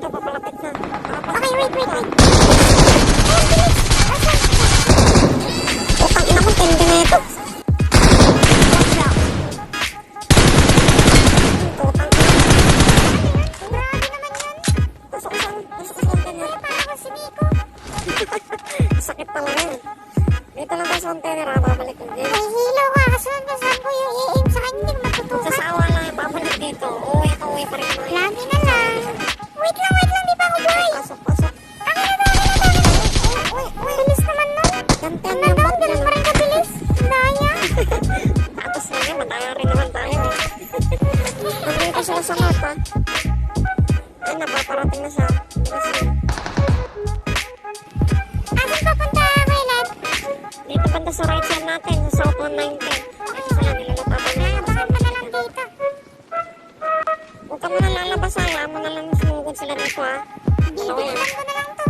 Ito, papalapit na. Okay, wait. Putang ina mo, tindi na ito. Putang ina. Grabe naman yan. Pasok sa container. Parang ako si Nico. Sakit talaga yan. Dito lang tayo sa container, babalik yung game. May hilo ka, kasunod na saan ko yung i-aim sa kanya, hindi ko matutukan. Sasawa lang yung babalik dito. Uwi pa rin mo. Lagi na lang. Wait lang, di pa ako buhay. Pasok. Uy, bilis naman nun. Gantian na nun, ganun pa rin kabilis. Daya. Tapos na yun, madaya rin naman tayo. Nandito sila sa mapa. Ay, napaparating na siya. Asan papunta, Kuya? Dito banda sa right side natin, sa South 190. Ito sila, nilalapapan na. Abangan pa na lang dito. Huwag ka muna lalabas, ayaw mo na lang sumugod sila dito, ha? Bibigilan ko na lang to.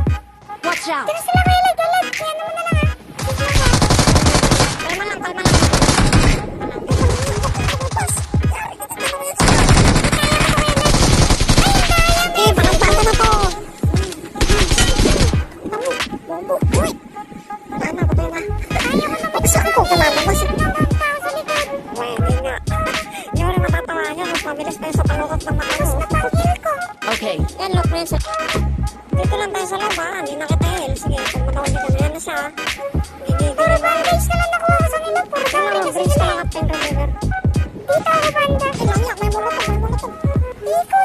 Watch out! Dito sila, Kuya, galit. Kaya naman na lang, ha? Kalma lang. Eh, bakang-baka na to. Bombo. Uy! Ano, patay na. Ayaw mo naman. Saan ko kalalabas? Pwede nga. Hindi mo rin matatawa niya. Mas mabilis tayo sa palukot ng mata mo. Okay. Yan, look, Princess. Dito lang tayo sa loob, ha? Hindi na kita heal. Sige, kung matawag dito na yan na siya, ha? Puro bandage na lang nakuha ko sa nila. Puro bandage ka lang, Captain River. Dito ako, banda. Ilang yak, may molotov. Dito